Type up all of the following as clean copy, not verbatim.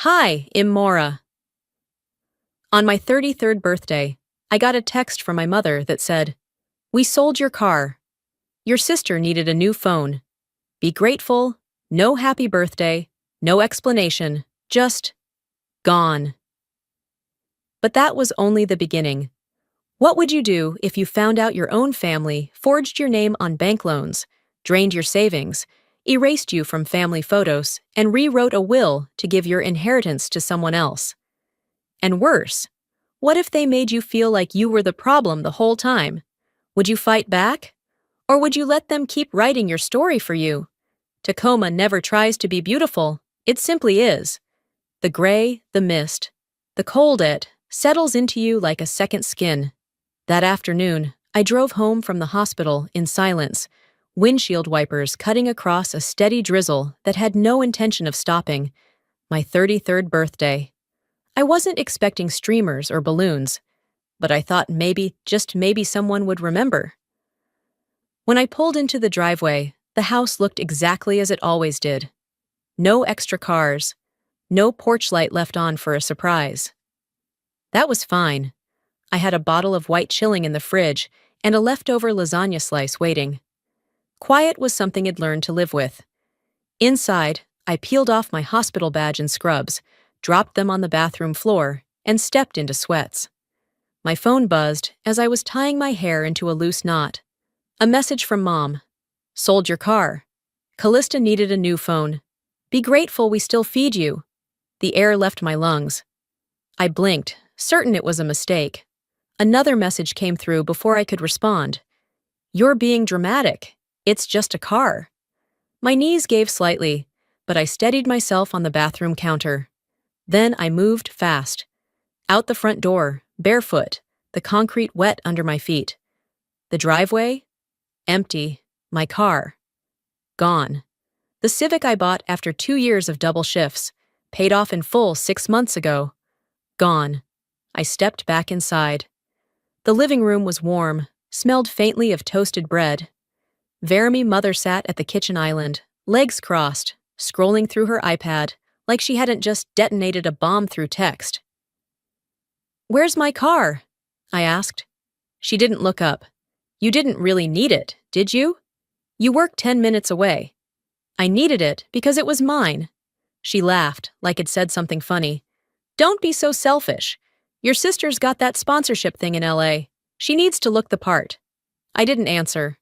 Hi, Imora. On my 33rd birthday, I got a text from my mother that said, "We sold your car. Your sister needed a new phone. Be grateful, no happy birthday, no explanation, just gone." But that was only the beginning. What would you do if you found out your own family forged your name on bank loans, drained your savings, erased you from family photos, and rewrote a will to give your inheritance to someone else? And worse, what if they made you feel like you were the problem the whole time? Would you fight back? Or would you let them keep writing your story for you? Tacoma never tries to be beautiful, it simply is. The gray, the mist, the cold it settles into you like a second skin. That afternoon, I drove home from the hospital in silence, windshield wipers cutting across a steady drizzle that had no intention of stopping. My 33rd birthday. I wasn't expecting streamers or balloons, but I thought maybe, just maybe, someone would remember. When I pulled into the driveway, the house looked exactly as it always did. No extra cars, no porch light left on for a surprise. That was fine. I had a bottle of white chilling in the fridge and a leftover lasagna slice waiting. Quiet was something I'd learned to live with. Inside, I peeled off my hospital badge and scrubs, dropped them on the bathroom floor, and stepped into sweats. My phone buzzed as I was tying my hair into a loose knot. A message from Mom. "Sold your car. Callista needed a new phone. Be grateful we still feed you." The air left my lungs. I blinked, certain it was a mistake. Another message came through before I could respond. "You're being dramatic. It's just a car." My knees gave slightly, but I steadied myself on the bathroom counter. Then I moved fast. Out the front door, barefoot, the concrete wet under my feet. The driveway? Empty. My car? Gone. The Civic I bought after 2 years of double shifts, paid off in full 6 months ago. Gone. I stepped back inside. The living room was warm, smelled faintly of toasted bread. Veramy mother sat at the kitchen island, legs crossed, scrolling through her iPad, like she hadn't just detonated a bomb through text. "Where's my car?" I asked. She didn't look up. "You didn't really need it, did you? You work 10 minutes away." "I needed it because it was mine." She laughed, like it said something funny. "Don't be so selfish. Your sister's got that sponsorship thing in LA. She needs to look the part." I didn't answer.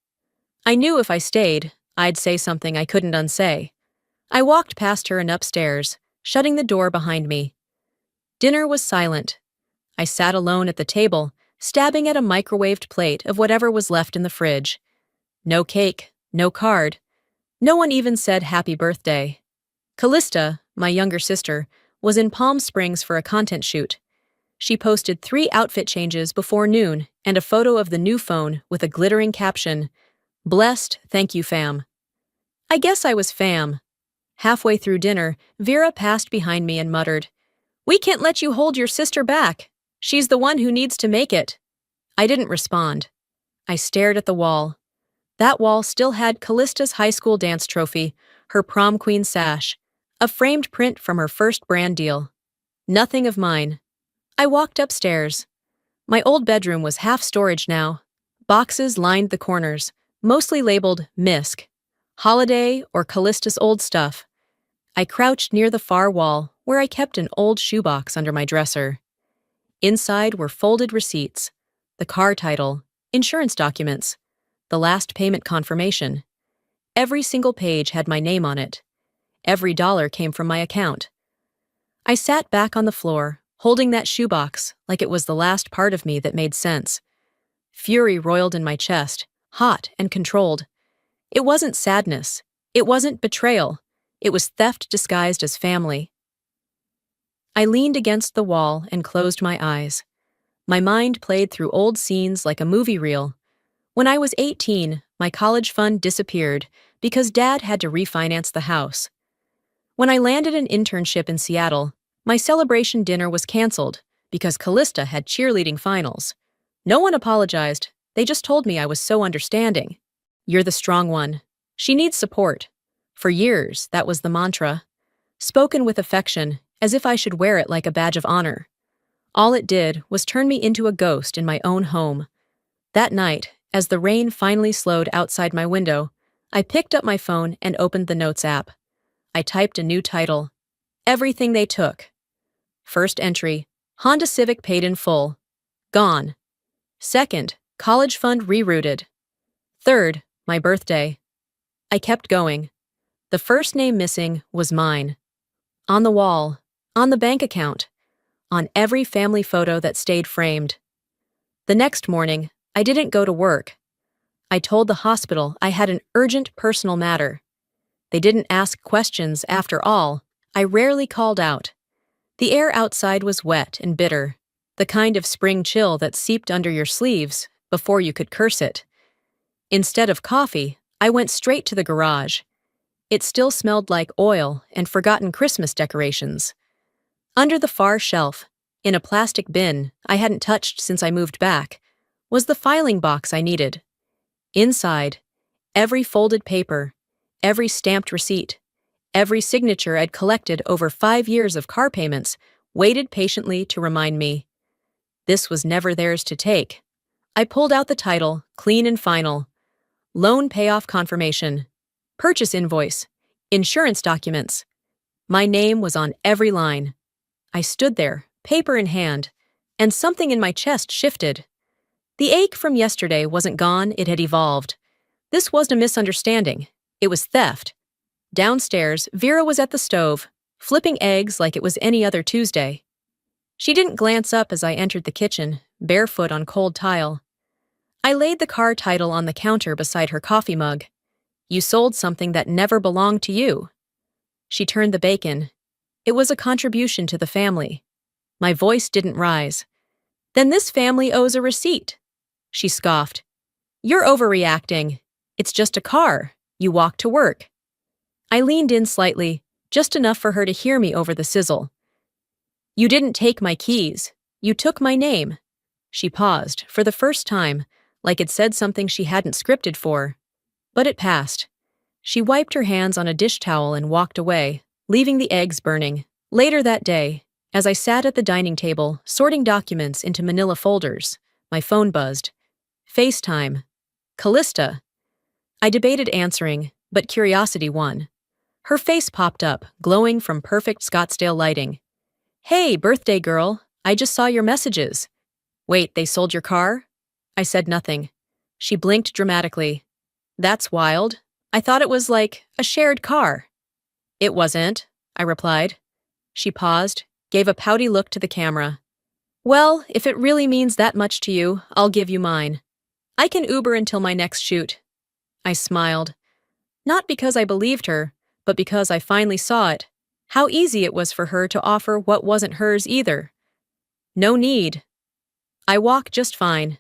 I knew if I stayed, I'd say something I couldn't unsay. I walked past her and upstairs, shutting the door behind me. Dinner was silent. I sat alone at the table, stabbing at a microwaved plate of whatever was left in the fridge. No cake, no card. No one even said happy birthday. Callista, my younger sister, was in Palm Springs for a content shoot. She posted 3 outfit changes before noon and a photo of the new phone with a glittering caption, "Blessed, thank you, fam." I guess I was fam. Halfway through dinner, Vera passed behind me and muttered, "We can't let you hold your sister back. She's the one who needs to make it." I didn't respond. I stared at the wall. That wall still had Callista's high school dance trophy, her prom queen sash, a framed print from her first brand deal. Nothing of mine. I walked upstairs. My old bedroom was half storage now. Boxes lined the corners, mostly labeled Misk, Holiday, or Callista's old stuff. I crouched near the far wall, where I kept an old shoebox under my dresser. Inside were folded receipts, the car title, insurance documents, the last payment confirmation. Every single page had my name on it. Every dollar came from my account. I sat back on the floor, holding that shoebox like it was the last part of me that made sense. Fury roiled in my chest, hot and controlled. It wasn't sadness. It wasn't betrayal. It was theft disguised as family. I leaned against the wall and closed my eyes. My mind played through old scenes like a movie reel. When I was 18, my college fund disappeared because Dad had to refinance the house. When I landed an internship in Seattle, my celebration dinner was canceled because Callista had cheerleading finals. No one apologized. They just told me I was so understanding. "You're the strong one. She needs support." For years, that was the mantra. Spoken with affection, as if I should wear it like a badge of honor. All it did was turn me into a ghost in my own home. That night, as the rain finally slowed outside my window, I picked up my phone and opened the Notes app. I typed a new title: Everything They Took. First entry: Honda Civic paid in full. Gone. Second: College fund rerouted. Third: my birthday. I kept going. The first name missing was mine. On the wall, on the bank account, on every family photo that stayed framed. The next morning, I didn't go to work. I told the hospital I had an urgent personal matter. They didn't ask questions after all. I rarely called out. The air outside was wet and bitter, the kind of spring chill that seeped under your sleeves before you could curse it. Instead of coffee, I went straight to the garage. It still smelled like oil and forgotten Christmas decorations. Under the far shelf, in a plastic bin I hadn't touched since I moved back, was the filing box I needed. Inside, every folded paper, every stamped receipt, every signature I'd collected over 5 years of car payments waited patiently to remind me. This was never theirs to take. I pulled out the title, clean and final. Loan payoff confirmation. Purchase invoice. Insurance documents. My name was on every line. I stood there, paper in hand, and something in my chest shifted. The ache from yesterday wasn't gone, it had evolved. This wasn't a misunderstanding. It was theft. Downstairs, Vera was at the stove, flipping eggs like it was any other Tuesday. She didn't glance up as I entered the kitchen, barefoot on cold tile. I laid the car title on the counter beside her coffee mug. You sold something that never belonged to you. She turned the bacon. It was a contribution to the family. My voice didn't rise. Then this family owes a receipt. She scoffed. You're overreacting. It's just a car. You walk to work. I leaned in slightly, just enough for her to hear me over the sizzle. You didn't take my keys. You took my name. She paused, for the first time, like it said something she hadn't scripted for. But it passed. She wiped her hands on a dish towel and walked away, leaving the eggs burning. Later that day, as I sat at the dining table, sorting documents into manila folders, my phone buzzed. FaceTime. Callista. I debated answering, but curiosity won. Her face popped up, glowing from perfect Scottsdale lighting. Hey, birthday girl, I just saw your messages. Wait, they sold your car? I said nothing. She blinked dramatically. That's wild. I thought it was like a shared car. It wasn't, I replied. She paused, gave a pouty look to the camera. Well, if it really means that much to you, I'll give you mine. I can Uber until my next shoot. I smiled. Not because I believed her, but because I finally saw it. How easy it was for her to offer what wasn't hers either. No need. I walk just fine.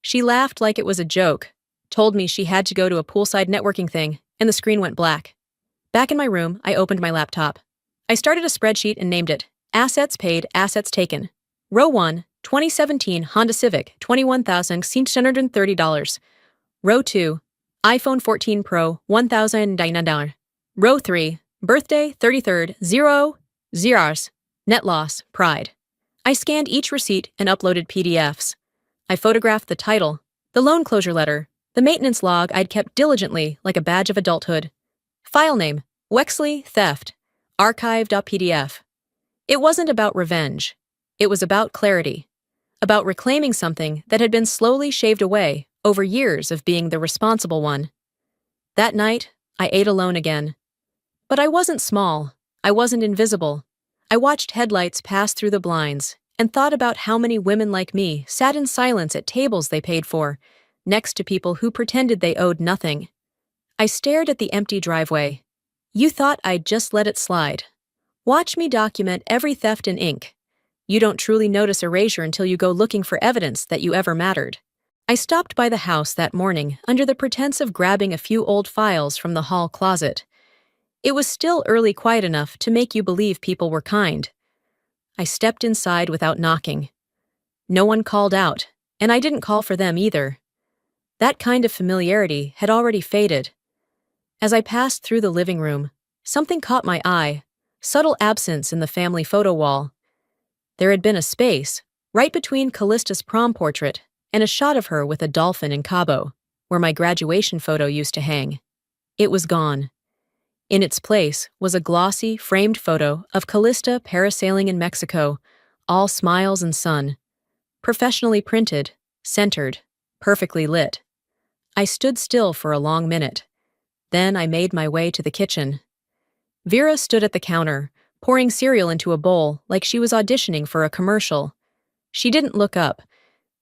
She laughed like it was a joke, told me she had to go to a poolside networking thing, and the screen went black. Back in my room, I opened my laptop. I started a spreadsheet and named it Assets Paid, Assets Taken. Row 1, 2017 Honda Civic, $21,630. Row 2, iPhone 14 Pro, $1,099. Row 3, birthday, 33rd, 0, zeros, net loss, pride. I scanned each receipt and uploaded PDFs. I photographed the title, the loan closure letter, the maintenance log I'd kept diligently like a badge of adulthood. File name, Wexley Theft, archive.pdf. It wasn't about revenge. It was about clarity, about reclaiming something that had been slowly shaved away over years of being the responsible one. That night, I ate alone again. But I wasn't small. I wasn't invisible. I watched headlights pass through the blinds and thought about how many women like me sat in silence at tables they paid for, next to people who pretended they owed nothing. I stared at the empty driveway. You thought I'd just let it slide. Watch me document every theft in ink. You don't truly notice erasure until you go looking for evidence that you ever mattered. I stopped by the house that morning under the pretense of grabbing a few old files from the hall closet. It was still early quiet enough to make you believe people were kind. I stepped inside without knocking. No one called out, and I didn't call for them either. That kind of familiarity had already faded. As I passed through the living room, something caught my eye, subtle absence in the family photo wall. There had been a space, right between Callista's prom portrait and a shot of her with a dolphin in Cabo, where my graduation photo used to hang. It was gone. In its place was a glossy, framed photo of Callista parasailing in Mexico, all smiles and sun. Professionally printed, centered, perfectly lit. I stood still for a long minute. Then I made my way to the kitchen. Vera stood at the counter, pouring cereal into a bowl like she was auditioning for a commercial. She didn't look up.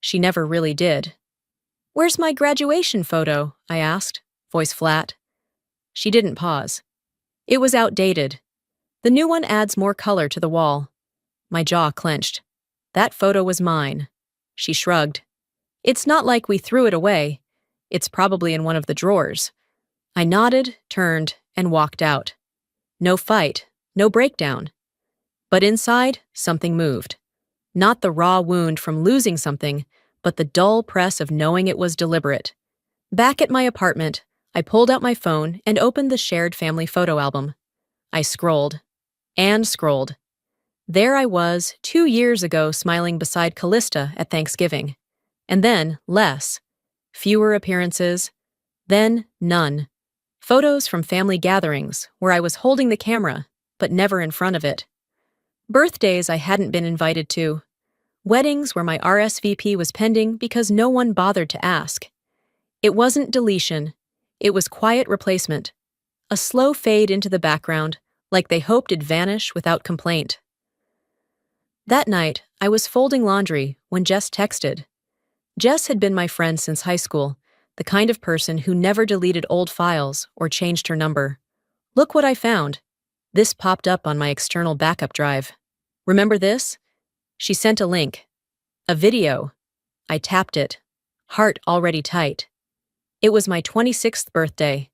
She never really did. "Where's my graduation photo?" I asked, voice flat. She didn't pause. It was outdated. The new one adds more color to the wall. My jaw clenched. That photo was mine. She shrugged. "It's not like we threw it away. It's probably in one of the drawers." I nodded, turned, and walked out. No fight, no breakdown. But inside, something moved. Not the raw wound from losing something, but the dull press of knowing it was deliberate. Back at my apartment, I pulled out my phone and opened the shared family photo album. I scrolled. And scrolled. There I was, 2 years ago, smiling beside Callista at Thanksgiving. And then, less. Fewer appearances. Then, none. Photos from family gatherings, where I was holding the camera, but never in front of it. Birthdays I hadn't been invited to. Weddings where my RSVP was pending because no one bothered to ask. It wasn't deletion. It was quiet replacement. A slow fade into the background, like they hoped it'd vanish without complaint. That night, I was folding laundry when Jess texted. Jess had been my friend since high school, the kind of person who never deleted old files or changed her number. "Look what I found." This popped up on my external backup drive. "Remember this?" She sent a link. A video. I tapped it. Heart already tight. It was my 26th birthday.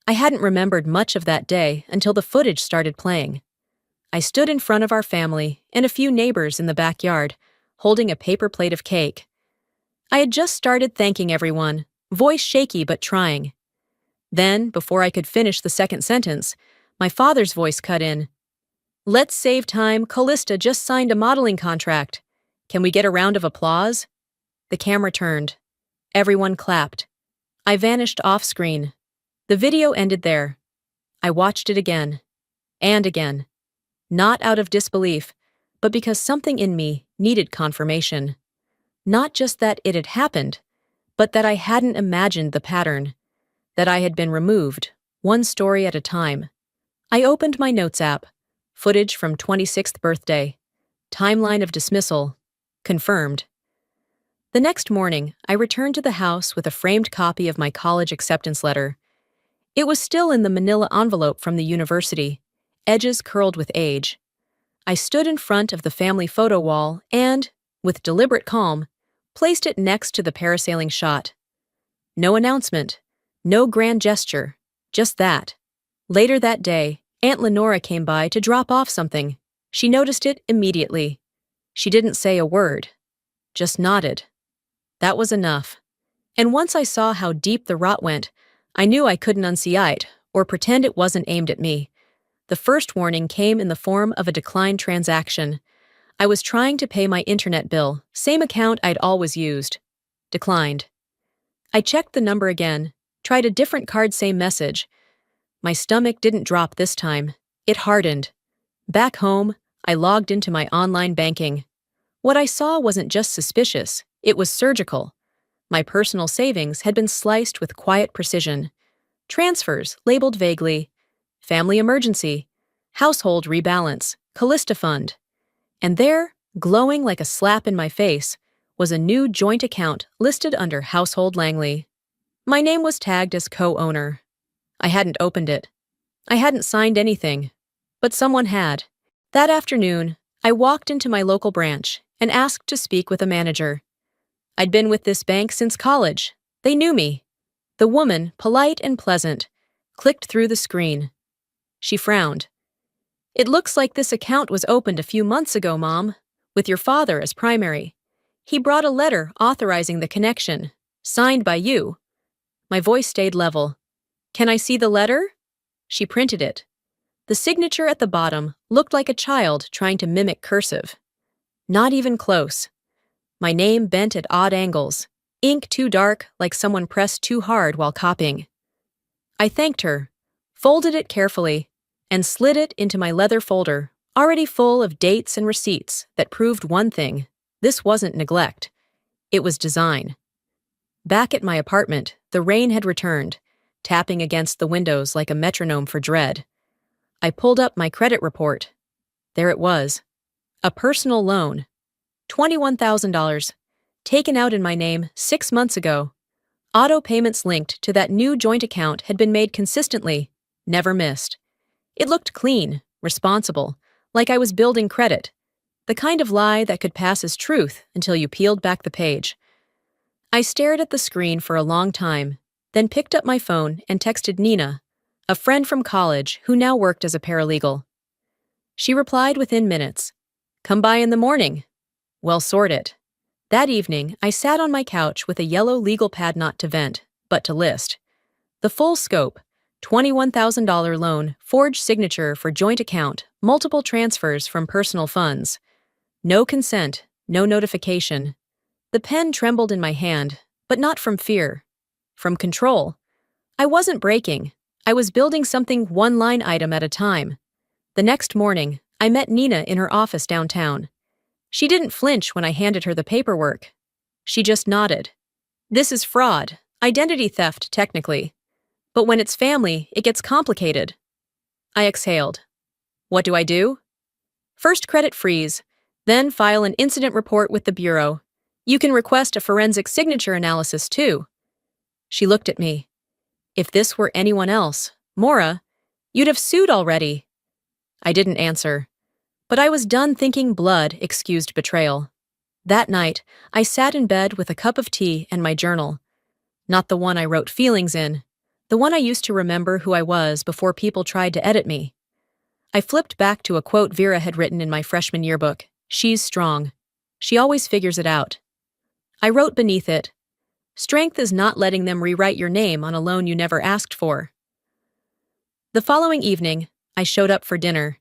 I hadn't remembered much of that day until the footage started playing. I stood in front of our family and a few neighbors in the backyard, holding a paper plate of cake. I had just started thanking everyone, voice shaky but trying. Then, before I could finish the second sentence, my father's voice cut in. "Let's save time, Callista just signed a modeling contract. Can we get a round of applause?" The camera turned. Everyone clapped. I vanished off screen. The video ended there. I watched it again. And again. Not out of disbelief, but because something in me needed confirmation. Not just that it had happened, but that I hadn't imagined the pattern. That I had been removed, one story at a time. I opened my notes app. Footage from 26th birthday. Timeline of dismissal. Confirmed. The next morning, I returned to the house with a framed copy of my college acceptance letter. It was still in the manila envelope from the university, edges curled with age. I stood in front of the family photo wall and, with deliberate calm, placed it next to the parasailing shot. No announcement, no grand gesture, just that. Later that day, Aunt Lenora came by to drop off something. She noticed it immediately. She didn't say a word, just nodded. That was enough. And once I saw how deep the rot went, I knew I couldn't unsee it or pretend it wasn't aimed at me. The first warning came in the form of a declined transaction. I was trying to pay my internet bill, same account I'd always used. Declined. I checked the number again, tried a different card, same message. My stomach didn't drop this time. It hardened. Back home, I logged into my online banking. What I saw wasn't just suspicious, it was surgical. My personal savings had been sliced with quiet precision. Transfers labeled vaguely. Family emergency. Household rebalance. Callista fund. And there, glowing like a slap in my face, was a new joint account listed under Household Langley. My name was tagged as co-owner. I hadn't opened it. I hadn't signed anything. But someone had. That afternoon, I walked into my local branch and asked to speak with a manager. I'd been with this bank since college. They knew me. The woman, polite and pleasant, clicked through the screen. She frowned. "It looks like this account was opened a few months ago, Mom, with your father as primary. He brought a letter authorizing the connection, signed by you." My voice stayed level. "Can I see the letter?" She printed it. The signature at the bottom looked like a child trying to mimic cursive. Not even close. My name bent at odd angles, ink too dark like someone pressed too hard while copying. I thanked her, folded it carefully, and slid it into my leather folder, already full of dates and receipts that proved one thing: this wasn't neglect. It was design. Back at my apartment, the rain had returned, tapping against the windows like a metronome for dread. I pulled up my credit report. There it was. A personal loan. $21,000. Taken out in my name 6 months ago. Auto payments linked to that new joint account had been made consistently, never missed. It looked clean, responsible, like I was building credit. The kind of lie that could pass as truth until you peeled back the page. I stared at the screen for a long time, then picked up my phone and texted Nina, a friend from college who now worked as a paralegal. She replied within minutes. "Come by in the morning." Well, sort it. That evening, I sat on my couch with a yellow legal pad not to vent, but to list. The full scope: $21,000 loan, forged signature for joint account, multiple transfers from personal funds. No consent, no notification. The pen trembled in my hand, but not from fear. From control. I wasn't breaking. I was building something one line item at a time. The next morning, I met Nina in her office downtown. She didn't flinch when I handed her the paperwork. She just nodded. "This is fraud, identity theft technically. But when it's family, it gets complicated." I exhaled. What do I do? First credit freeze, then file an incident report with the Bureau. You can request a forensic signature analysis too. She looked at me. If this were anyone else, Maura, you'd have sued already. I didn't answer. But I was done thinking blood excused betrayal. That night, I sat in bed with a cup of tea and my journal. Not the one I wrote feelings in, the one I used to remember who I was before people tried to edit me. I flipped back to a quote Vera had written in my freshman yearbook: "She's strong. She always figures it out." I wrote beneath it, "Strength is not letting them rewrite your name on a loan you never asked for." The following evening, I showed up for dinner.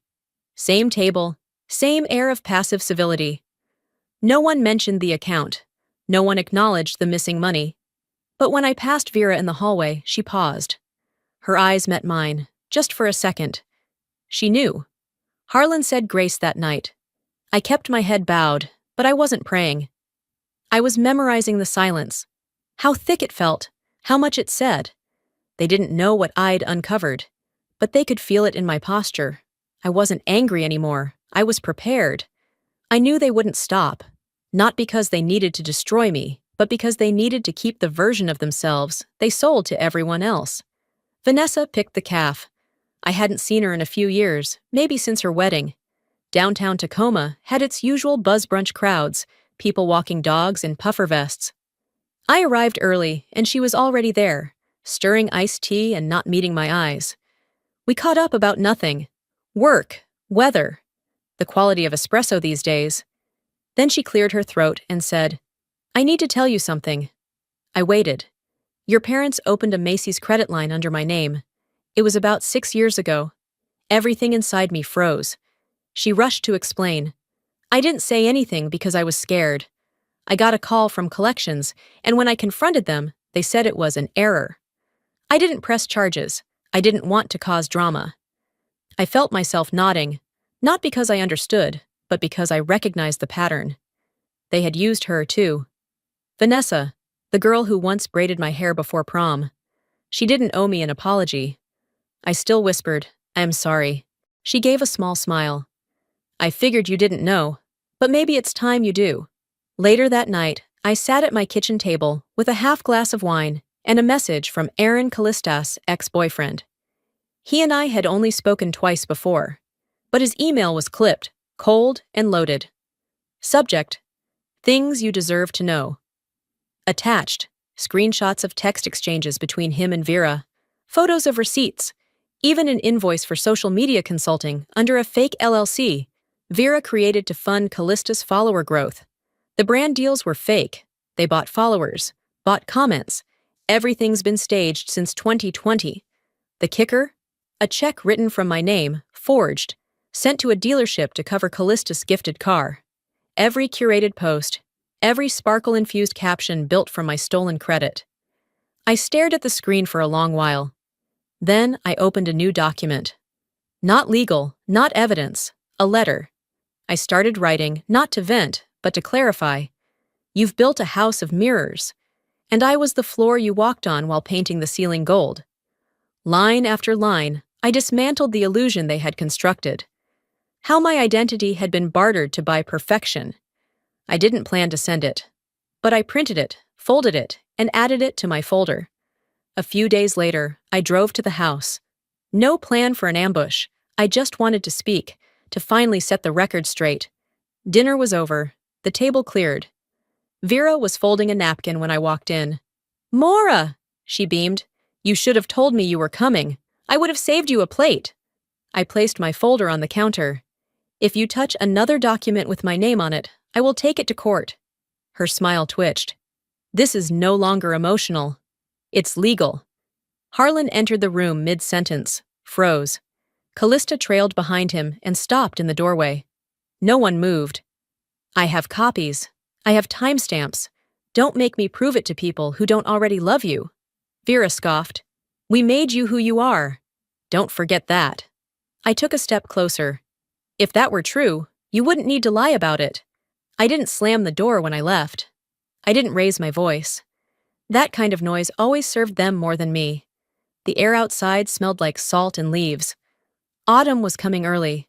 Same table, same air of passive civility. No one mentioned the account. No one acknowledged the missing money. But when I passed Vera in the hallway, she paused. Her eyes met mine, just for a second. She knew. Harlan said grace that night. I kept my head bowed, but I wasn't praying. I was memorizing the silence. How thick it felt, how much it said. They didn't know what I'd uncovered, but they could feel it in my posture. I wasn't angry anymore. I was prepared. I knew they wouldn't stop, not because they needed to destroy me, but because they needed to keep the version of themselves they sold to everyone else. Vanessa picked the calf. I hadn't seen her in a few years, maybe since her wedding. Downtown Tacoma had its usual buzz brunch crowds, people walking dogs in puffer vests. I arrived early, and she was already there, stirring iced tea and not meeting my eyes. We caught up about nothing. Work, weather, the quality of espresso these days. Then she cleared her throat and said, "I need to tell you something." I waited. "Your parents opened a Macy's credit line under my name. It was about 6 years ago." Everything inside me froze. She rushed to explain. I didn't say anything because I was scared. I got a call from collections, and when I confronted them, they said it was an error. I didn't press charges. I didn't want to cause drama. I felt myself nodding, not because I understood, but because I recognized the pattern. They had used her, too. Vanessa, the girl who once braided my hair before prom. She didn't owe me an apology. I still whispered, "I'm sorry." She gave a small smile. "I figured you didn't know, but maybe it's time you do." Later that night, I sat at my kitchen table with a half glass of wine and a message from Aaron Callistas' ex-boyfriend. He and I had only spoken twice before, but his email was clipped, cold and loaded. Subject: Things you deserve to know. Attached: screenshots of text exchanges between him and Vera, photos of receipts, even an invoice for social media consulting under a fake LLC Vera created to fund Callista's follower growth. The brand deals were fake. They bought followers, bought comments. Everything's been staged since 2020. The kicker? A check written from my name, forged, sent to a dealership to cover Callista's gifted car. Every curated post, every sparkle-infused caption built from my stolen credit. I stared at the screen for a long while. Then I opened a new document. Not legal, not evidence, a letter. I started writing, not to vent, but to clarify. You've built a house of mirrors, and I was the floor you walked on while painting the ceiling gold. Line after line, I dismantled the illusion they had constructed. How my identity had been bartered to buy perfection. I didn't plan to send it, but I printed it, folded it, and added it to my folder. A few days later, I drove to the house. No plan for an ambush. I just wanted to speak, to finally set the record straight. Dinner was over, the table cleared. Vera was folding a napkin when I walked in. "Maura!" she beamed. "You should have told me you were coming. I would have saved you a plate." I placed my folder on the counter. "If you touch another document with my name on it, I will take it to court." Her smile twitched. "This is no longer emotional. It's legal." Harlan entered the room mid-sentence, froze. Callista trailed behind him and stopped in the doorway. No one moved. "I have copies. I have timestamps. Don't make me prove it to people who don't already love you." Vera scoffed. "We made you who you are. Don't forget that." I took a step closer. "If that were true, you wouldn't need to lie about it." I didn't slam the door when I left. I didn't raise my voice. That kind of noise always served them more than me. The air outside smelled like salt and leaves. Autumn was coming early.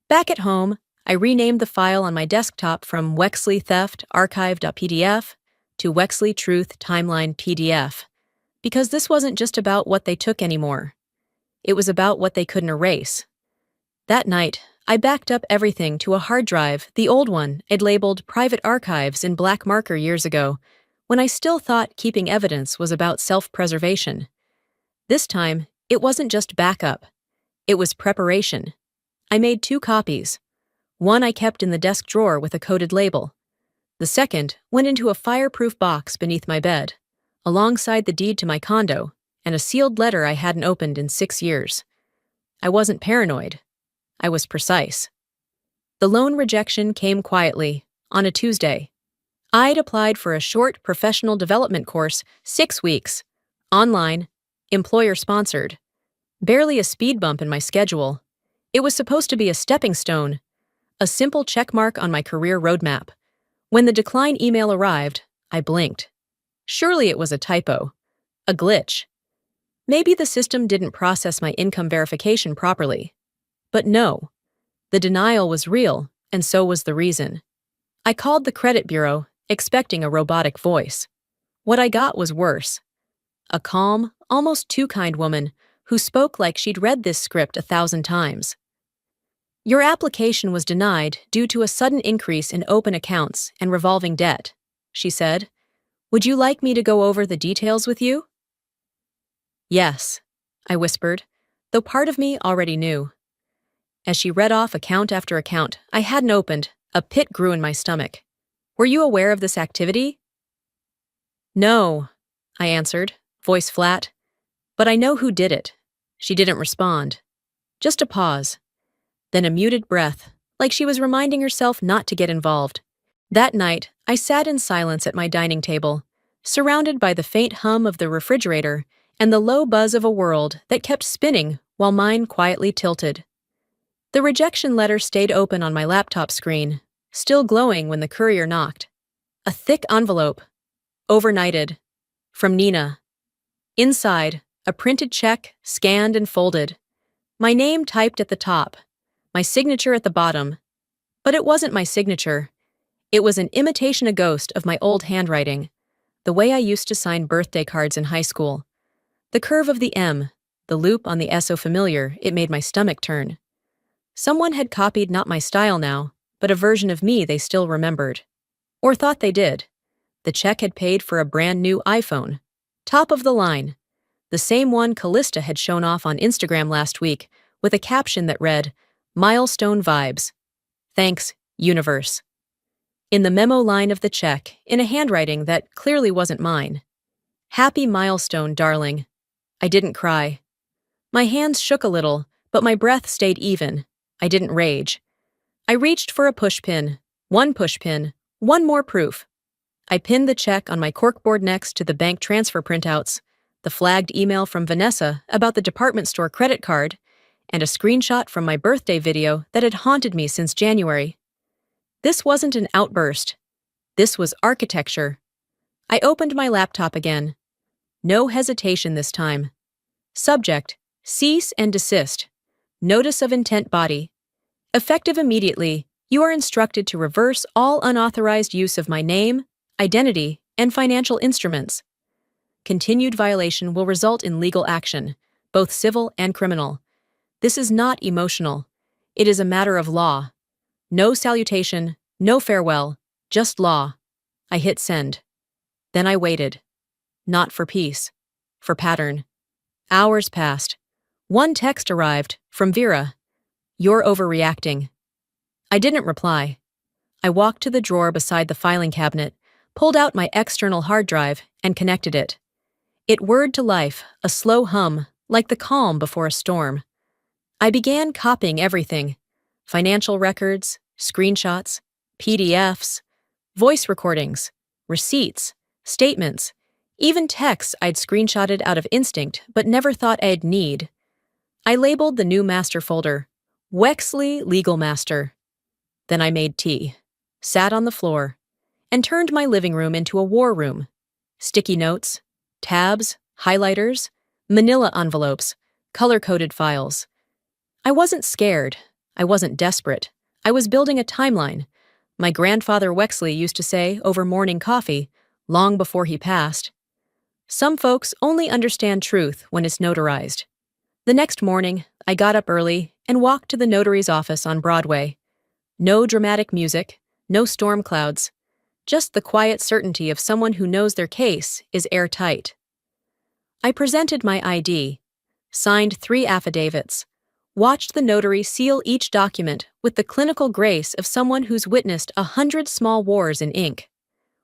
Back at home, I renamed the file on my desktop from Wexley Theft Archive.pdf to Wexley Truth Timeline PDF, because this wasn't just about what they took anymore. It was about what they couldn't erase. That night, I backed up everything to a hard drive, the old one I'd labeled Private Archives in black marker years ago, when I still thought keeping evidence was about self-preservation. This time, it wasn't just backup. It was preparation. I made 2 copies. One I kept in the desk drawer with a coded label. The second went into a fireproof box beneath my bed, alongside the deed to my condo and a sealed letter I hadn't opened in 6 years. I wasn't paranoid. I was precise. The loan rejection came quietly, on a Tuesday. I'd applied for a short professional development course, 6 weeks, online, employer-sponsored. Barely a speed bump in my schedule. It was supposed to be a stepping stone, a simple checkmark on my career roadmap. When the decline email arrived, I blinked. Surely it was a typo, a glitch. Maybe the system didn't process my income verification properly. But no, the denial was real, and so was the reason. I called the credit bureau, expecting a robotic voice. What I got was worse. A calm, almost too kind woman who spoke like she'd read this script 1,000 times. "Your application was denied due to a sudden increase in open accounts and revolving debt," she said. "Would you like me to go over the details with you?" "Yes," I whispered, though part of me already knew. As she read off account after account I hadn't opened, a pit grew in my stomach. "Were you aware of this activity?" "No," I answered, voice flat. "But I know who did it." She didn't respond. Just a pause. Then a muted breath, like she was reminding herself not to get involved. That night, I sat in silence at my dining table, surrounded by the faint hum of the refrigerator and the low buzz of a world that kept spinning while mine quietly tilted. The rejection letter stayed open on my laptop screen, still glowing when the courier knocked. A thick envelope. Overnighted. From Nina. Inside, a printed check, scanned and folded. My name typed at the top. My signature at the bottom. But it wasn't my signature. It was an imitation a ghost of my old handwriting, the way I used to sign birthday cards in high school. The curve of the M, the loop on the S so familiar it made my stomach turn. Someone had copied not my style now, but a version of me they still remembered. Or thought they did. The check had paid for a brand new iPhone. Top of the line. The same one Callista had shown off on Instagram last week, with a caption that read, "Milestone Vibes. Thanks, Universe." In the memo line of the check, in a handwriting that clearly wasn't mine. "Happy milestone, darling." I didn't cry. My hands shook a little, But my breath stayed even. I didn't rage. I reached for a pushpin. One pushpin. One more proof. I pinned the check on my corkboard next to the bank transfer printouts, the flagged email from Vanessa about the department store credit card, and a screenshot from my birthday video that had haunted me since January. This wasn't an outburst. This was architecture. I opened my laptop again. No hesitation this time. Subject: cease and desist. Notice of intent body. Effective immediately, you are instructed to reverse all unauthorized use of my name, identity, and financial instruments. Continued violation will result in legal action, both civil and criminal. This is not emotional. It is a matter of law. No salutation, no farewell, just law. I hit send. Then I waited. Not for peace. For pattern. Hours passed. One text arrived, from Vera. You're overreacting. I didn't reply. I walked to the drawer beside the filing cabinet, pulled out my external hard drive, and connected it. It whirred to life, a slow hum, like the calm before a storm. I began copying everything: financial records, screenshots, PDFs, voice recordings, receipts, statements, even texts I'd screenshotted out of instinct but never thought I'd need. I labeled the new master folder, Wexley Legal Master. Then I made tea, sat on the floor, and turned my living room into a war room. Sticky notes, tabs, highlighters, manila envelopes, color-coded files. I wasn't scared. I wasn't desperate. I was building a timeline. My grandfather Wexley used to say over morning coffee, long before he passed. Some folks only understand truth when it's notarized. The next morning, I got up early and walked to the notary's office on Broadway. No dramatic music, no storm clouds, just the quiet certainty of someone who knows their case is airtight. I presented my ID, signed 3 affidavits, watched the notary seal each document with the clinical grace of someone who's witnessed 100 small wars in ink.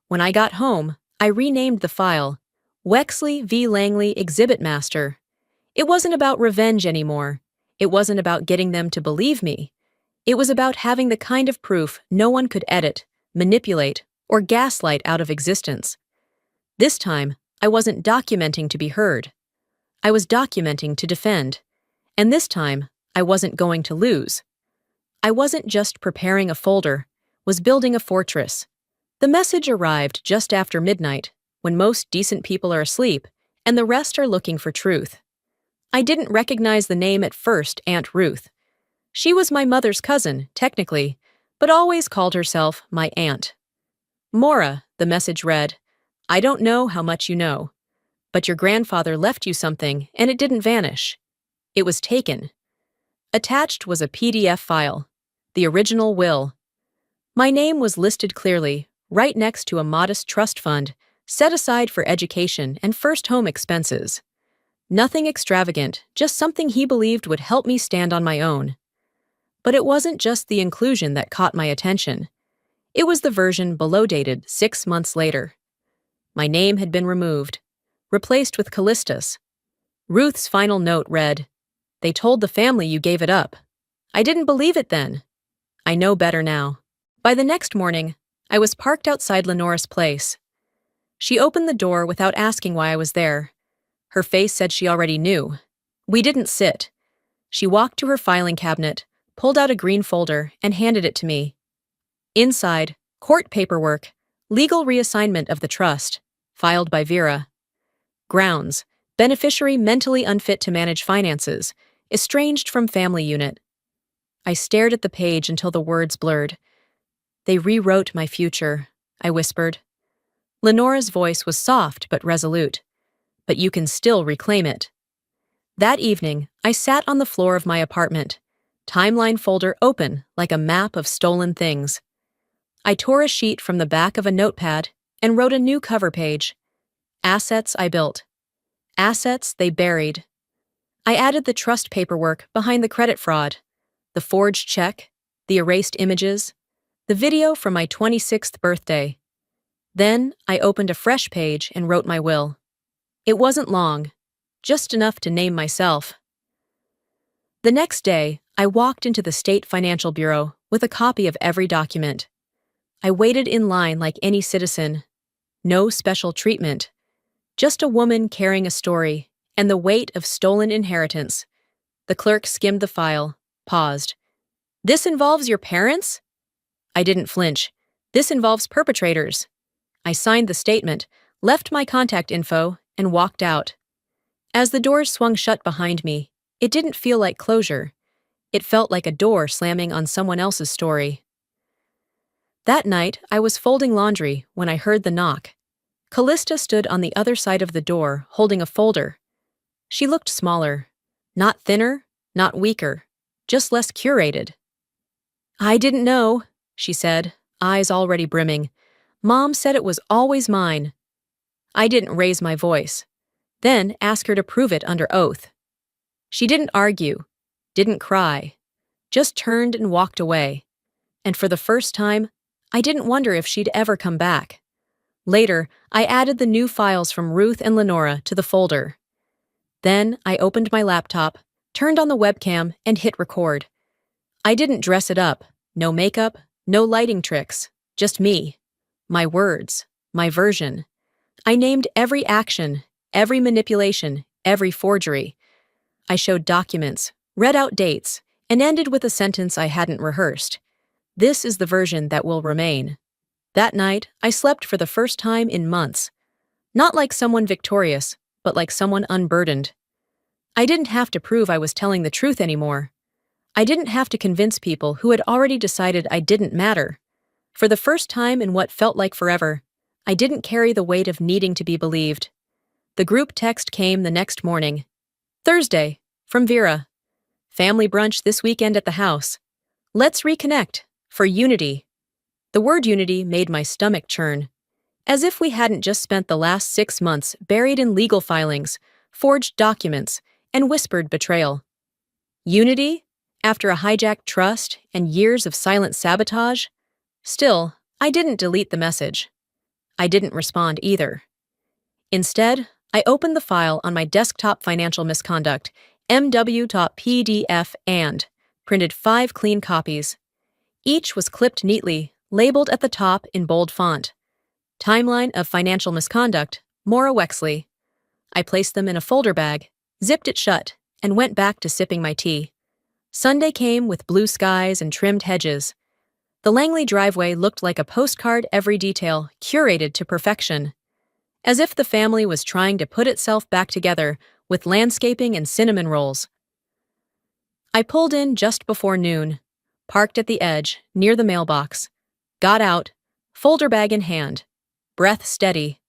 When I got home, I renamed the file Wexley v. Langley Exhibit Master. It wasn't about revenge anymore. It wasn't about getting them to believe me. It was about having the kind of proof no one could edit, manipulate, or gaslight out of existence. This time, I wasn't documenting to be heard. I was documenting to defend. And this time, I wasn't going to lose. I wasn't just preparing a folder, was building a fortress. The message arrived just after midnight, when most decent people are asleep, and the rest are looking for truth. I didn't recognize the name at first, Aunt Ruth. She was my mother's cousin, technically, but always called herself my aunt. Maura, the message read, I don't know how much you know, but your grandfather left you something and it didn't vanish. It was taken. Attached was a PDF file, the original will. My name was listed clearly, right next to a modest trust fund set aside for education and first home expenses. Nothing extravagant, just something he believed would help me stand on my own. But it wasn't just the inclusion that caught my attention. It was the version below dated 6 months later. My name had been removed, replaced with Callistus. Ruth's final note read, They told the family you gave it up. I didn't believe it then. I know better now. By the next morning, I was parked outside Lenora's place. She opened the door without asking why I was there. Her face said she already knew. We didn't sit. She walked to her filing cabinet, pulled out a green folder, and handed it to me. Inside, court paperwork, legal reassignment of the trust, filed by Vera. Grounds, beneficiary mentally unfit to manage finances, estranged from family unit. I stared at the page until the words blurred. They rewrote my future, I whispered. Lenora's voice was soft but resolute. But you can still reclaim it. That evening, I sat on the floor of my apartment, timeline folder open like a map of stolen things. I tore a sheet from the back of a notepad and wrote a new cover page. Assets I built. Assets they buried. I added the trust paperwork behind the credit fraud, the forged check, the erased images, the video from my 26th birthday. Then I opened a fresh page and wrote my will. It wasn't long, just enough to name myself. The next day, I walked into the State Financial Bureau with a copy of every document. I waited in line like any citizen. No special treatment. Just a woman carrying a story and the weight of stolen inheritance. The clerk skimmed the file, paused. "This involves your parents?" I didn't flinch. "This involves perpetrators." I signed the statement, left my contact info, and walked out. As the doors swung shut behind me, it didn't feel like closure. It felt like a door slamming on someone else's story. That night, I was folding laundry when I heard the knock. Callista stood on the other side of the door, holding a folder. She looked smaller. Not thinner, not weaker, just less curated. "I didn't know," she said, eyes already brimming. "Mom said it was always mine." I didn't raise my voice. Then ask her to prove it under oath. She didn't argue, didn't cry, just turned and walked away. And for the first time, I didn't wonder if she'd ever come back. Later, I added the new files from Ruth and Lenora to the folder. Then I opened my laptop, turned on the webcam, and hit record. I didn't dress it up, no makeup, no lighting tricks, just me. My words, my version. I named every action, every manipulation, every forgery. I showed documents, read out dates, and ended with a sentence I hadn't rehearsed. This is the version that will remain. That night, I slept for the first time in months. Not like someone victorious, but like someone unburdened. I didn't have to prove I was telling the truth anymore. I didn't have to convince people who had already decided I didn't matter. For the first time in what felt like forever, I didn't carry the weight of needing to be believed. The group text came the next morning. "Thursday, from Vera. Family brunch this weekend at the house. Let's reconnect, for unity." The word unity made my stomach churn. As if we hadn't just spent the last 6 months buried in legal filings, forged documents, and whispered betrayal. Unity? After a hijacked trust and years of silent sabotage? Still, I didn't delete the message. I didn't respond either. Instead, I opened the file on my desktop financial misconduct, MW.PDF, and printed 5 clean copies. Each was clipped neatly, labeled at the top in bold font. Timeline of Financial Misconduct, Maura Wexley. I placed them in a folder bag, zipped it shut, and went back to sipping my tea. Sunday came with blue skies and trimmed hedges. The Langley driveway looked like a postcard, every detail curated to perfection. As if the family was trying to put itself back together with landscaping and cinnamon rolls. I pulled in just before noon, parked at the edge, near the mailbox, got out, folder bag in hand, breath steady.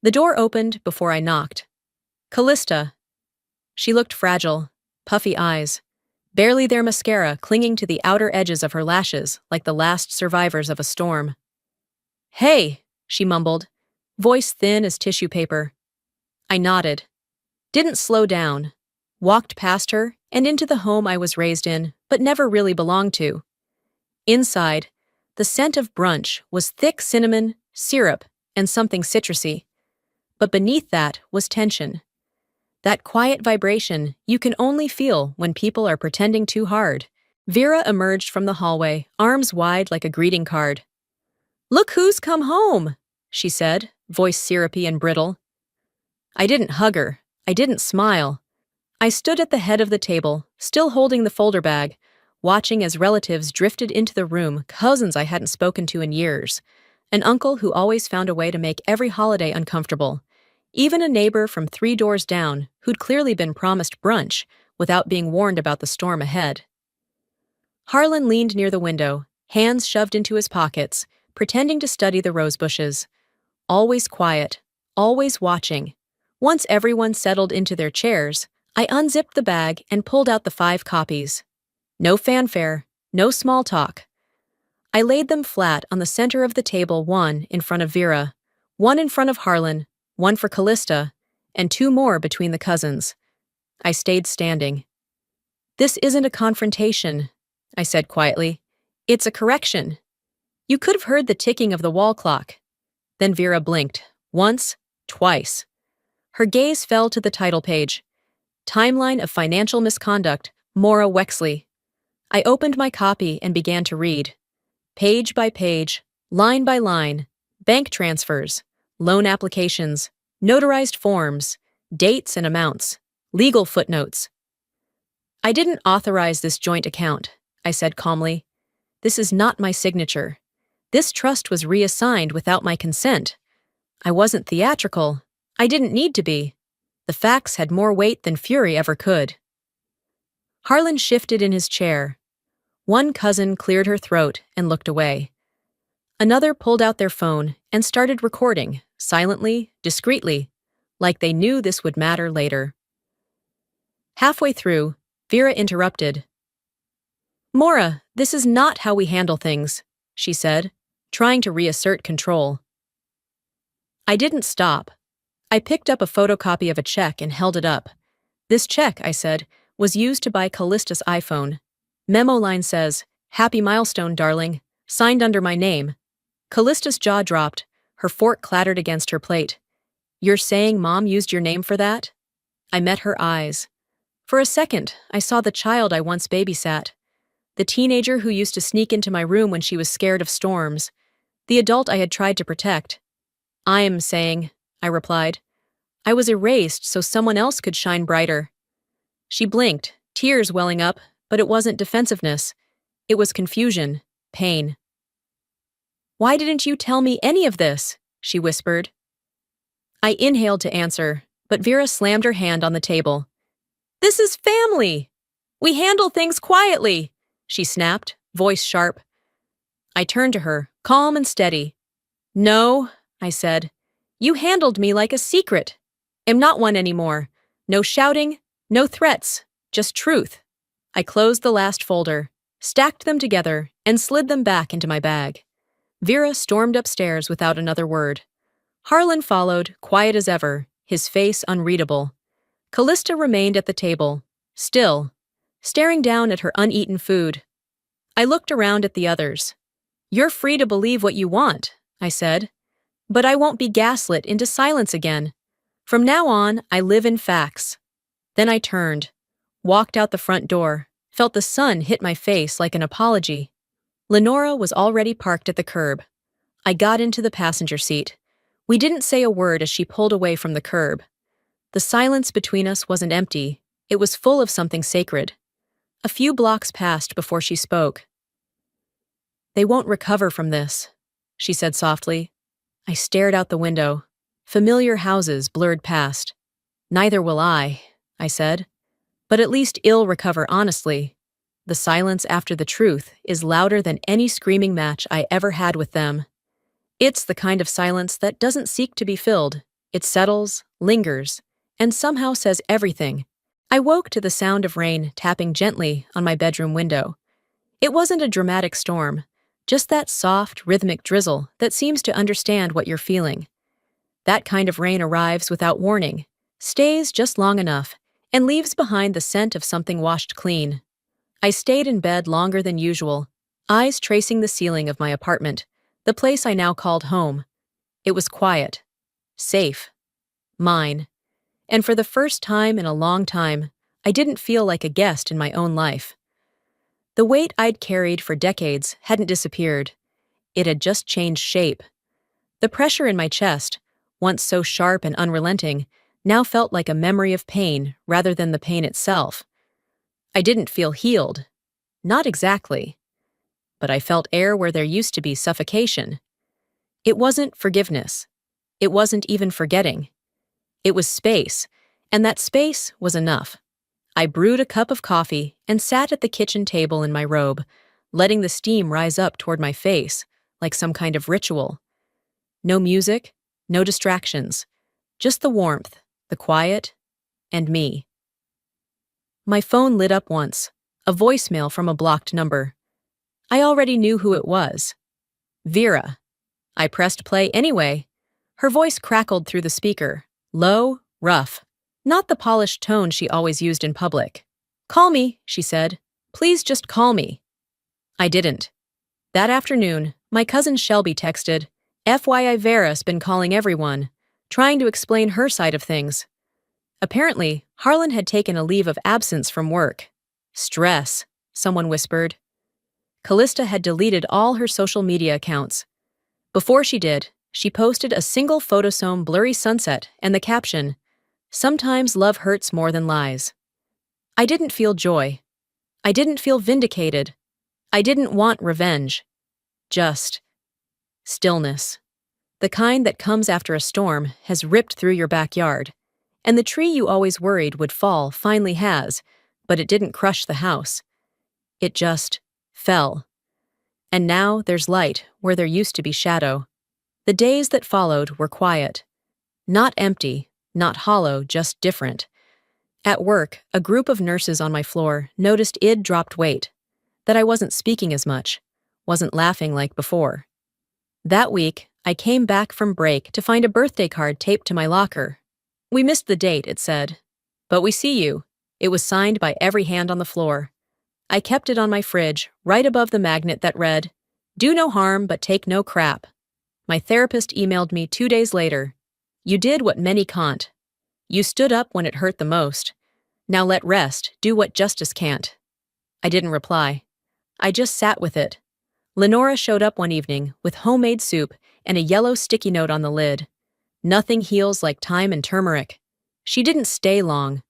The door opened before I knocked. Callista. She looked fragile, puffy eyes, barely their mascara clinging to the outer edges of her lashes like the last survivors of a storm. "Hey," she mumbled, voice thin as tissue paper. I nodded. Didn't slow down. Walked past her and into the home I was raised in, but never really belonged to. Inside, the scent of brunch was thick cinnamon, syrup, and something citrusy. But beneath that was tension. That quiet vibration you can only feel when people are pretending too hard. Vera emerged from the hallway, arms wide like a greeting card. "Look who's come home," she said, voice syrupy and brittle. I didn't hug her. I didn't smile. I stood at the head of the table, still holding the folder bag, watching as relatives drifted into the room, cousins I hadn't spoken to in years, an uncle who always found a way to make every holiday uncomfortable, even a neighbor from 3 doors down who'd clearly been promised brunch without being warned about the storm ahead. Harlan leaned near the window, hands shoved into his pockets, pretending to study the rose bushes. Always quiet, always watching. Once everyone settled into their chairs, I unzipped the bag and pulled out the 5 copies. No fanfare, no small talk. I laid them flat on the center of the table, one in front of Vera, one in front of Harlan, one for Callista, and 2 more between the cousins. I stayed standing. "This isn't a confrontation," I said quietly. "It's a correction." You could have heard the ticking of the wall clock. Then Vera blinked, once, twice. Her gaze fell to the title page. Timeline of Financial Misconduct, Maura Wexley. I opened my copy and began to read. Page by page, line by line, bank transfers, loan applications, notarized forms, dates and amounts, legal footnotes. I didn't authorize this joint account, I said calmly. This is not my signature. This trust was reassigned without my consent. I wasn't theatrical. I didn't need to be. The facts had more weight than fury ever could. Harlan shifted in his chair. One cousin cleared her throat and looked away. Another pulled out their phone and started recording, silently, discreetly, like they knew this would matter later. Halfway through, Vera interrupted. Maura, this is not how we handle things, she said, trying to reassert control. I didn't stop. I picked up a photocopy of a check and held it up. This check, I said, was used to buy Callista's iPhone. Memo line says, "Happy milestone, darling," signed under my name. Callista's jaw dropped, her fork clattered against her plate. You're saying Mom used your name for that? I met her eyes. For a second, I saw the child I once babysat. The teenager who used to sneak into my room when she was scared of storms. The adult I had tried to protect. I'm saying, I replied. I was erased so someone else could shine brighter. She blinked, tears welling up, but it wasn't defensiveness. It was confusion, pain. Why didn't you tell me any of this? She whispered. I inhaled to answer, but Vera slammed her hand on the table. This is family! We handle things quietly, she snapped, voice sharp. I turned to her, calm and steady. No, I said. You handled me like a secret. Am not one anymore. No shouting, no threats, just truth. I closed the last folder, stacked them together, and slid them back into my bag. Vera stormed upstairs without another word. Harlan followed, quiet as ever, his face unreadable. Callista remained at the table, still, staring down at her uneaten food. I looked around at the others. You're free to believe what you want, I said. But I won't be gaslit into silence again. From now on, I live in facts. Then I turned, walked out the front door, felt the sun hit my face like an apology. Lenora was already parked at the curb. I got into the passenger seat. We didn't say a word as she pulled away from the curb. The silence between us wasn't empty. It was full of something sacred. A few blocks passed before she spoke. They won't recover from this, she said softly. I stared out the window. Familiar houses blurred past. Neither will I said. But at least I'll recover honestly. The silence after the truth is louder than any screaming match I ever had with them. It's the kind of silence that doesn't seek to be filled. It settles, lingers, and somehow says everything. I woke to the sound of rain tapping gently on my bedroom window. It wasn't a dramatic storm, just that soft, rhythmic drizzle that seems to understand what you're feeling. That kind of rain arrives without warning, stays just long enough, and leaves behind the scent of something washed clean. I stayed in bed longer than usual, eyes tracing the ceiling of my apartment, the place I now called home. It was quiet, safe, mine. And for the first time in a long time, I didn't feel like a guest in my own life. The weight I'd carried for decades hadn't disappeared. It had just changed shape. The pressure in my chest, once so sharp and unrelenting, now felt like a memory of pain rather than the pain itself. I didn't feel healed. Not exactly. But I felt air where there used to be suffocation. It wasn't forgiveness. It wasn't even forgetting. It was space, and that space was enough. I brewed a cup of coffee and sat at the kitchen table in my robe, letting the steam rise up toward my face, like some kind of ritual. No music, no distractions, just the warmth, the quiet, and me. My phone lit up once, a voicemail from a blocked number. I already knew who it was. Vera. I pressed play anyway. Her voice crackled through the speaker, low, rough, not the polished tone she always used in public. Call me, she said. Please just call me. I didn't. That afternoon, my cousin Shelby texted, FYI Vera's been calling everyone, trying to explain her side of things. Apparently, Harlan had taken a leave of absence from work. Stress, someone whispered. Callista had deleted all her social media accounts. Before she did, she posted a single photosome blurry sunset and the caption, "Sometimes love hurts more than lies." I didn't feel joy. I didn't feel vindicated. I didn't want revenge. Just stillness. The kind that comes after a storm has ripped through your backyard, and the tree you always worried would fall finally has, but it didn't crush the house. It just fell. And now there's light where there used to be shadow. The days that followed were quiet. Not empty, not hollow, just different. At work, a group of nurses on my floor noticed I'd dropped weight, that I wasn't speaking as much, wasn't laughing like before. That week, I came back from break to find a birthday card taped to my locker. "We missed the date," it said. "But we see you." It was signed by every hand on the floor. I kept it on my fridge, right above the magnet that read, "Do no harm, but take no crap." My therapist emailed me 2 days later. "You did what many can't. You stood up when it hurt the most. Now let rest do what justice can't." I didn't reply. I just sat with it. Lenora showed up one evening with homemade soup and a yellow sticky note on the lid. "Nothing heals like time and turmeric." She didn't stay long,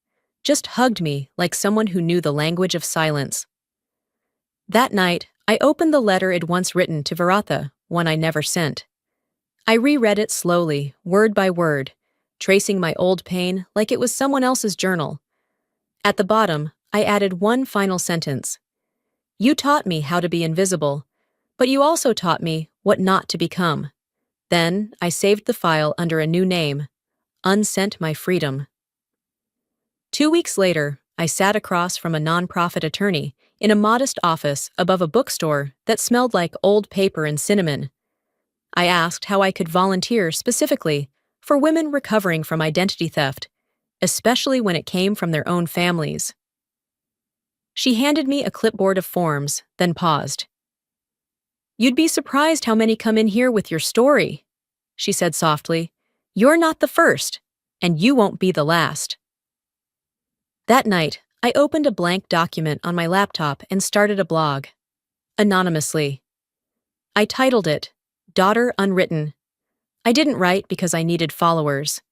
just hugged me like someone who knew the language of silence. That night, I opened the letter I'd once written to Varatha, one I never sent. I reread it slowly, word by word, tracing my old pain like it was someone else's journal. At the bottom, I added one final sentence. "You taught me how to be invisible, but you also taught me what not to become." Then, I saved the file under a new name, Unsent My Freedom. 2 weeks later, I sat across from a nonprofit attorney in a modest office above a bookstore that smelled like old paper and cinnamon. I asked how I could volunteer specifically for women recovering from identity theft, especially when it came from their own families. She handed me a clipboard of forms, then paused. "You'd be surprised how many come in here with your story," she said softly. "You're not the first, and you won't be the last." That night, I opened a blank document on my laptop and started a blog. Anonymously. I titled it, Daughter Unwritten. I didn't write because I needed followers.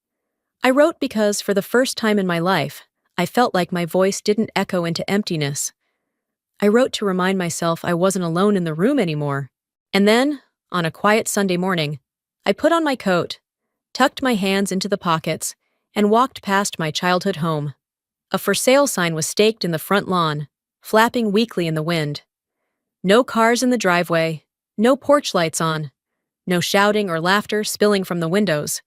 I wrote because, for the first time in my life, I felt like my voice didn't echo into emptiness. I wrote to remind myself I wasn't alone in the room anymore. And then, on a quiet Sunday morning, I put on my coat, tucked my hands into the pockets, and walked past my childhood home. A for sale sign was staked in the front lawn, flapping weakly in the wind. No cars in the driveway, no porch lights on, no shouting or laughter spilling from the windows.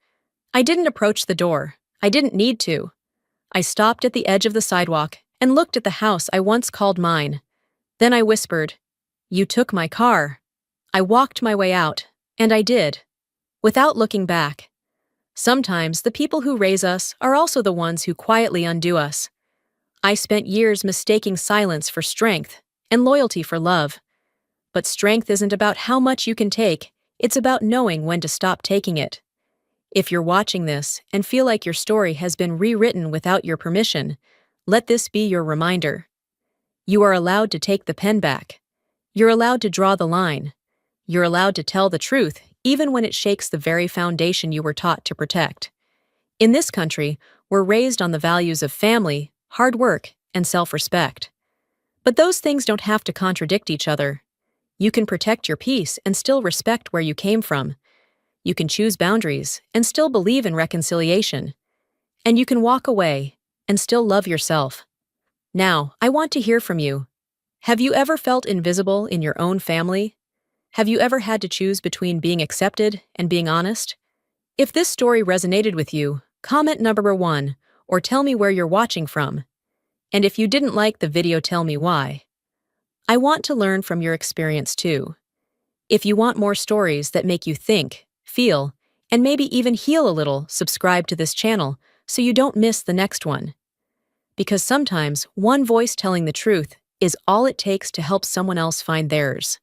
I didn't approach the door. I didn't need to. I stopped at the edge of the sidewalk and looked at the house I once called mine. Then I whispered, "You took my car." I walked my way out, and I did, without looking back. Sometimes the people who raise us are also the ones who quietly undo us. I spent years mistaking silence for strength and loyalty for love. But strength isn't about how much you can take, it's about knowing when to stop taking it. If you're watching this and feel like your story has been rewritten without your permission, let this be your reminder. You are allowed to take the pen back. You're allowed to draw the line. You're allowed to tell the truth, even when it shakes the very foundation you were taught to protect. In this country, we're raised on the values of family, hard work, and self-respect. But those things don't have to contradict each other. You can protect your peace and still respect where you came from. You can choose boundaries and still believe in reconciliation. And you can walk away and still love yourself. Now, I want to hear from you. Have you ever felt invisible in your own family? Have you ever had to choose between being accepted and being honest? If this story resonated with you, comment number 1 or tell me where you're watching from. And if you didn't like the video, tell me why. I want to learn from your experience too. If you want more stories that make you think, feel, and maybe even heal a little, subscribe to this channel so you don't miss the next one. Because sometimes one voice telling the truth is all it takes to help someone else find theirs.